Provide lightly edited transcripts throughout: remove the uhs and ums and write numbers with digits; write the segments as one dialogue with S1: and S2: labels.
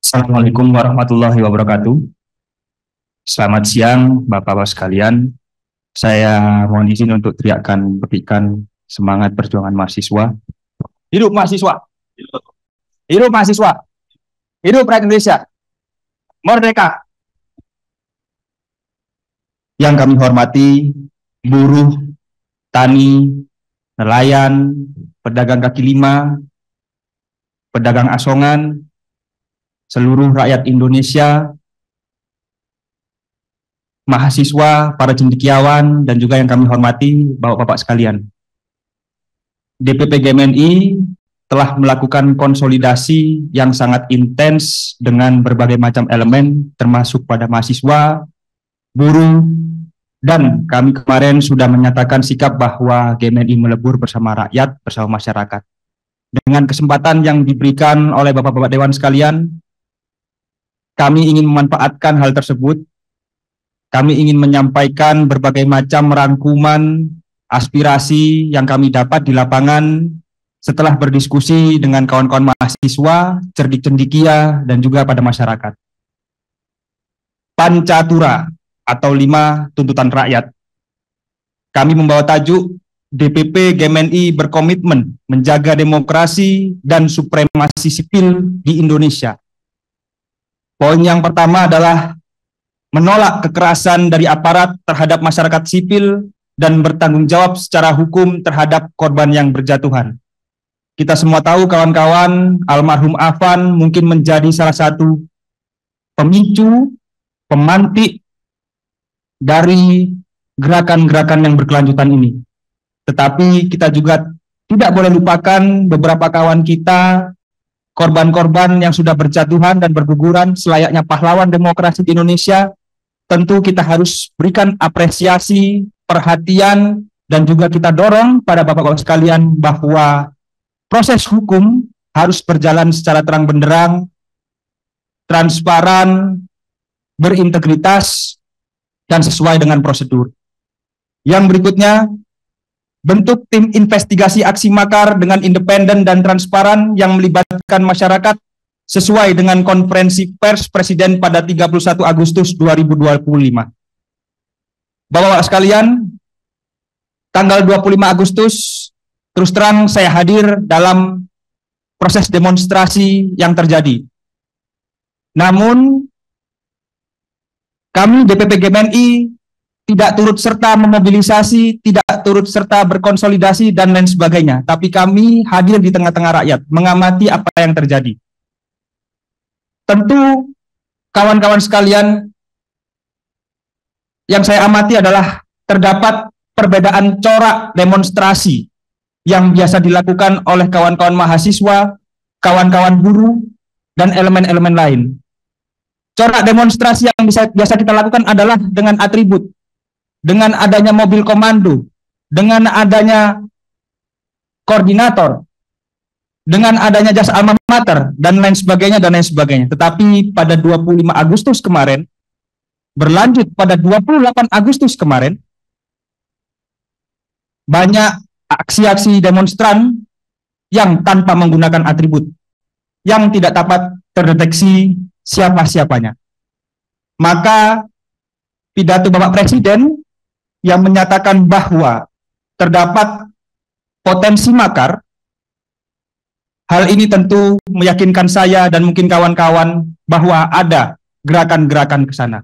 S1: Assalamualaikum warahmatullahi wabarakatuh. Selamat siang, Bapak-Bapak sekalian. Saya mohon izin untuk teriakkan petikan semangat perjuangan mahasiswa. Hidup mahasiswa! Hidup mahasiswa! Hidup rakyat Indonesia! Merdeka! Yang kami hormati, buruh, tani, nelayan, pedagang kaki lima, pedagang asongan, seluruh rakyat Indonesia, mahasiswa, para cendekiawan, dan juga yang kami hormati, Bapak-Bapak sekalian. DPP GMNI telah melakukan konsolidasi yang sangat intens dengan berbagai macam elemen, termasuk pada mahasiswa, buruh, dan kami kemarin sudah menyatakan sikap bahwa GMNI melebur bersama rakyat, bersama masyarakat. Dengan kesempatan yang diberikan oleh Bapak-Bapak Dewan sekalian, kami ingin memanfaatkan hal tersebut. Kami ingin menyampaikan berbagai macam rangkuman, aspirasi yang kami dapat di lapangan setelah berdiskusi dengan kawan-kawan mahasiswa, cerdik-cendikia, dan juga pada masyarakat. Pancatura atau 5 tuntutan rakyat. Kami membawa tajuk DPP GMNI berkomitmen menjaga demokrasi dan supremasi sipil di Indonesia. Poin yang pertama adalah menolak kekerasan dari aparat terhadap masyarakat sipil dan bertanggung jawab secara hukum terhadap korban yang berjatuhan. Kita semua tahu kawan-kawan, almarhum Afan mungkin menjadi salah satu pemicu, pemantik dari gerakan-gerakan yang berkelanjutan ini. Tetapi kita juga tidak boleh lupakan beberapa kawan kita, korban-korban yang sudah berjatuhan dan berguguran selayaknya pahlawan demokrasi di Indonesia. Tentu kita harus berikan apresiasi, perhatian, dan juga kita dorong pada Bapak-Bapak sekalian bahwa proses hukum harus berjalan secara terang benderang, transparan, berintegritas, dan sesuai dengan prosedur. Yang berikutnya, bentuk tim investigasi aksi makar dengan independen dan transparan yang melibatkan masyarakat sesuai dengan konferensi pers Presiden pada 31 Agustus 2025. Bapak-bapak sekalian, tanggal 25 Agustus, terus terang saya hadir dalam proses demonstrasi yang terjadi. Namun, kami DPP GMNI tidak turut serta memobilisasi, tidak turut serta berkonsolidasi, dan lain sebagainya. Tapi kami hadir di tengah-tengah rakyat, mengamati apa yang terjadi. Tentu, kawan-kawan sekalian, yang saya amati adalah terdapat perbedaan corak demonstrasi yang biasa dilakukan oleh kawan-kawan mahasiswa, kawan-kawan buruh, dan elemen-elemen lain. Corak demonstrasi yang biasa kita lakukan adalah dengan atribut, dengan adanya mobil komando, dengan adanya koordinator, dengan adanya jasa alma mater, dan lain sebagainya, dan lain sebagainya. Tetapi pada 25 Agustus kemarin, berlanjut pada 28 Agustus kemarin, banyak aksi-aksi demonstran yang tanpa menggunakan atribut, yang tidak dapat terdeteksi siapa-siapanya. Maka pidato Bapak Presiden yang menyatakan bahwa terdapat potensi makar, hal ini tentu meyakinkan saya dan mungkin kawan-kawan bahwa ada gerakan-gerakan ke sana.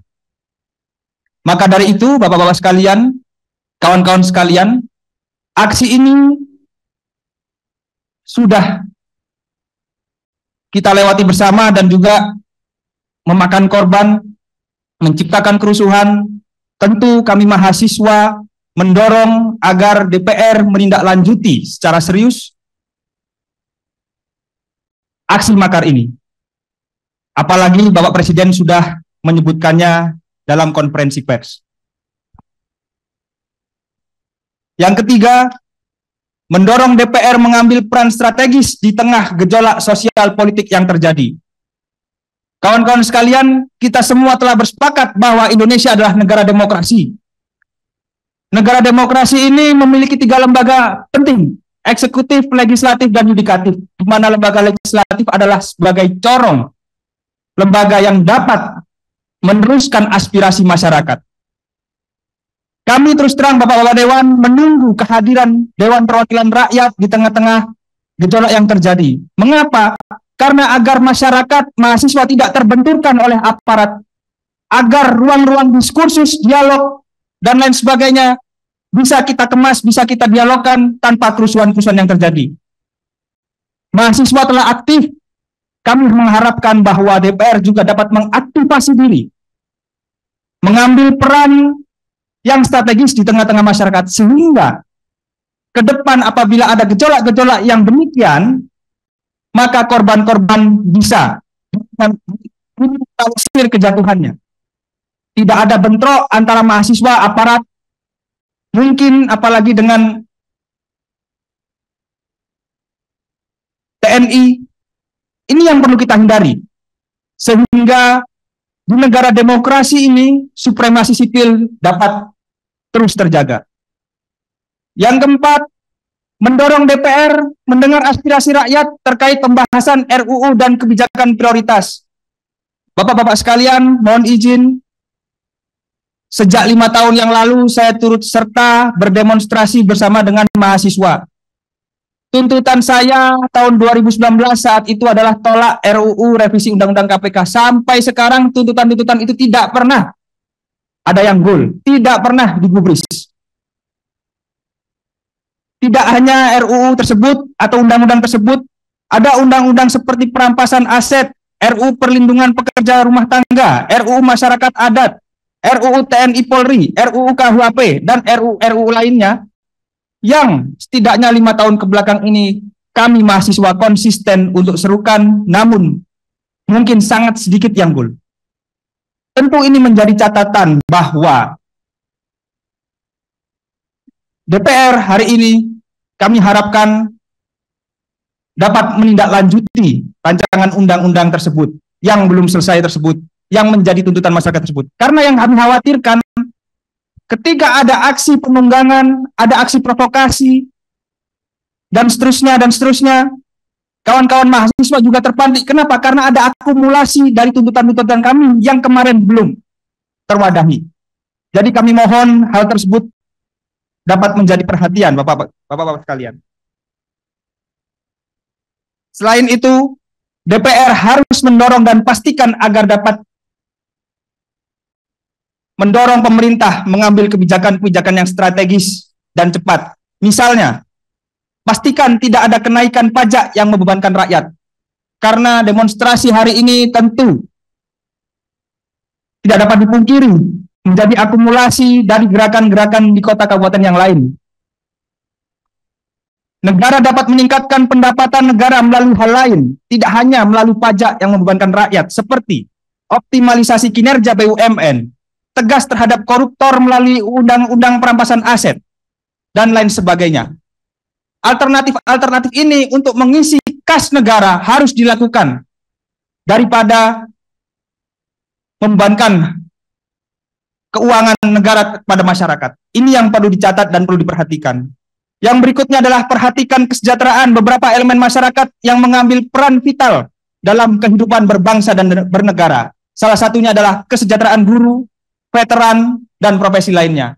S1: Maka dari itu, Bapak-Bapak sekalian, kawan-kawan sekalian, aksi ini sudah kita lewati bersama dan juga memakan korban, menciptakan kerusuhan. Tentu kami mahasiswa mendorong agar DPR menindaklanjuti secara serius aksi makar ini. Apalagi Bapak Presiden sudah menyebutkannya dalam konferensi pers. Yang ketiga, mendorong DPR mengambil peran strategis di tengah gejolak sosial politik yang terjadi. Kawan-kawan sekalian, kita semua telah bersepakat bahwa Indonesia adalah negara demokrasi. Negara demokrasi ini memiliki 3 lembaga penting, eksekutif, legislatif, dan yudikatif, di mana lembaga legislatif adalah sebagai corong lembaga yang dapat meneruskan aspirasi masyarakat. Kami terus terang Bapak-Bapak Dewan menunggu kehadiran Dewan Perwakilan Rakyat di tengah-tengah gejolak yang terjadi. Mengapa? Karena agar masyarakat, mahasiswa tidak terbenturkan oleh aparat, agar ruang-ruang diskursus, dialog, dan lain sebagainya bisa kita kemas, bisa kita dialogkan tanpa kerusuhan-kerusuhan yang terjadi. Mahasiswa telah aktif, kami mengharapkan bahwa DPR juga dapat mengaktifasi diri, mengambil peran yang strategis di tengah-tengah masyarakat, sehingga ke depan apabila ada gejolak-gejolak yang demikian, maka korban-korban bisa minimalisir kejatuhannya. Tidak ada bentrok antara mahasiswa, aparat, mungkin apalagi dengan TNI. Ini yang perlu kita hindari, sehingga di negara demokrasi ini supremasi sipil dapat terus terjaga. Yang keempat, mendorong DPR mendengar aspirasi rakyat terkait pembahasan RUU dan kebijakan prioritas. Bapak-bapak sekalian, mohon izin, sejak 5 tahun yang lalu saya turut serta berdemonstrasi bersama dengan mahasiswa. Tuntutan saya tahun 2019 saat itu adalah tolak RUU revisi Undang-Undang KPK. Sampai sekarang tuntutan-tuntutan itu tidak pernah ada yang goal, tidak pernah digubris. Tidak hanya RUU tersebut atau undang-undang tersebut, ada undang-undang seperti perampasan aset, RUU perlindungan pekerja rumah tangga, RUU masyarakat adat, RUU TNI Polri, RUU KUHP, dan RUU lainnya yang setidaknya 5 tahun kebelakang ini kami mahasiswa konsisten untuk serukan, namun mungkin sangat sedikit yang goal. Tentu ini menjadi catatan bahwa DPR hari ini kami harapkan dapat menindaklanjuti rancangan undang-undang tersebut yang belum selesai tersebut, yang menjadi tuntutan masyarakat tersebut. Karena yang kami khawatirkan, ketika ada aksi penunggangan, ada aksi provokasi, dan seterusnya, kawan-kawan mahasiswa juga terpantik. Kenapa? Karena ada akumulasi dari tuntutan-tuntutan kami yang kemarin belum terwadahi. Jadi kami mohon hal tersebut dapat menjadi perhatian Bapak-bapak sekalian. Selain itu, DPR harus mendorong dan pastikan agar dapat mendorong pemerintah mengambil kebijakan-kebijakan yang strategis dan cepat. Misalnya, pastikan tidak ada kenaikan pajak yang membebankan rakyat. Karena demonstrasi hari ini tentu tidak dapat dipungkiri menjadi akumulasi dari gerakan-gerakan di kota kabupaten yang lain. Negara dapat meningkatkan pendapatan negara melalui hal lain, tidak hanya melalui pajak yang membebankan rakyat, seperti optimalisasi kinerja BUMN, tegas terhadap koruptor melalui undang-undang perampasan aset, dan lain sebagainya. Alternatif-alternatif ini untuk mengisi kas negara harus dilakukan daripada membebankan keuangan negara kepada masyarakat. Ini yang perlu dicatat dan perlu diperhatikan. Yang berikutnya adalah perhatikan kesejahteraan beberapa elemen masyarakat yang mengambil peran vital dalam kehidupan berbangsa dan bernegara. Salah satunya adalah kesejahteraan guru, veteran, dan profesi lainnya.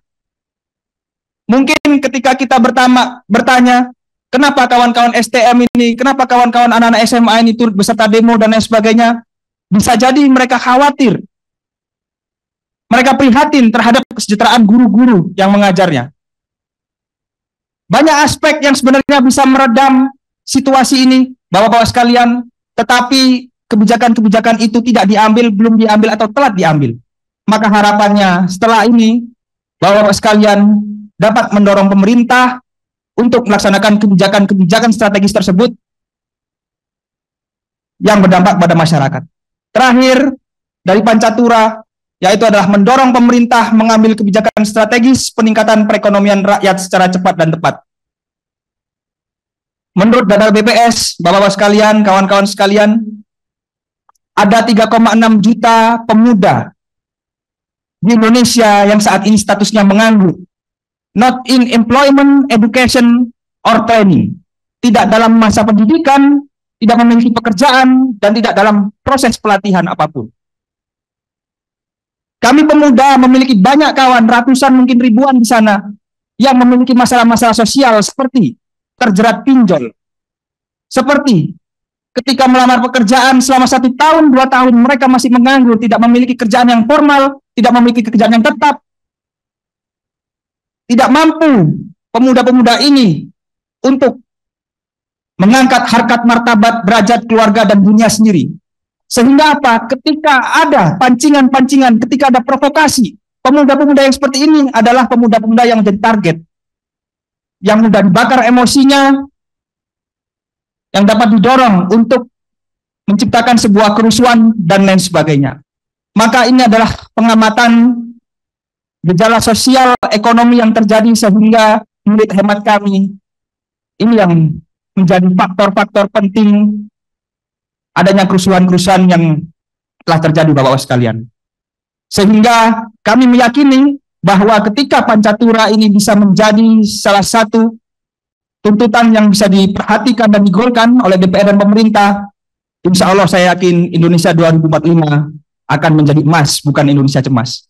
S1: Mungkin ketika kita bertanya, kenapa kawan-kawan STM ini, kenapa kawan-kawan anak-anak SMA ini turut beserta demo dan lain sebagainya, bisa jadi mereka khawatir. Mereka prihatin terhadap kesejahteraan guru-guru yang mengajarnya. Banyak aspek yang sebenarnya bisa meredam situasi ini, Bapak-bapak sekalian, tetapi kebijakan-kebijakan itu tidak diambil, belum diambil, atau telat diambil. Maka harapannya setelah ini, Bapak-bapak sekalian dapat mendorong pemerintah untuk melaksanakan kebijakan-kebijakan strategis tersebut yang berdampak pada masyarakat. Terakhir, dari Pancatura, yaitu adalah mendorong pemerintah mengambil kebijakan strategis peningkatan perekonomian rakyat secara cepat dan tepat. Menurut data BPS, Bapak-bapak sekalian, kawan-kawan sekalian, ada 3,6 juta pemuda di Indonesia yang saat ini statusnya menganggur, not in employment, education, or training. Tidak dalam masa pendidikan, tidak memiliki pekerjaan, dan tidak dalam proses pelatihan apapun. Kami pemuda memiliki banyak kawan, ratusan mungkin ribuan di sana, yang memiliki masalah-masalah sosial seperti terjerat pinjol, seperti ketika melamar pekerjaan selama 1 tahun, 2 tahun, mereka masih menganggur, tidak memiliki kerjaan yang formal, tidak memiliki pekerjaan yang tetap, tidak mampu pemuda-pemuda ini untuk mengangkat harkat martabat, derajat keluarga dan dunia sendiri. Sehingga apa? Ketika ada pancingan-pancingan, ketika ada provokasi, pemuda-pemuda yang seperti ini adalah pemuda-pemuda yang menjadi target, yang mudah dibakar emosinya, yang dapat didorong untuk menciptakan sebuah kerusuhan dan lain sebagainya. Maka ini adalah pengamatan gejala sosial ekonomi yang terjadi, sehingga menurut hemat kami ini yang menjadi faktor-faktor penting adanya kerusuhan-kerusuhan yang telah terjadi, Bapak-Bapak sekalian. Sehingga kami meyakini bahwa ketika Pancatura ini bisa menjadi salah satu tuntutan yang bisa diperhatikan dan digolkan oleh DPR dan pemerintah, insya Allah saya yakin Indonesia 2045 akan menjadi emas, bukan Indonesia cemas.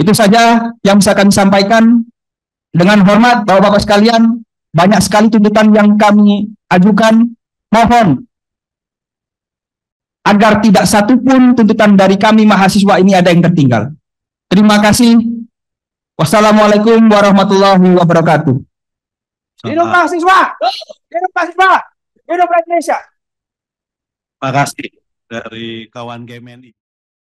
S1: Itu saja yang bisa kami sampaikan. Dengan hormat, Bapak-Bapak sekalian, banyak sekali tuntutan yang kami ajukan. Mohon agar tidak satupun tuntutan dari kami mahasiswa ini ada yang tertinggal. Terima kasih. Wassalamualaikum warahmatullahi wabarakatuh. Hidup mahasiswa! Hidup mahasiswa! Hidup Indonesia!
S2: Terima kasih dari kawan GMNI.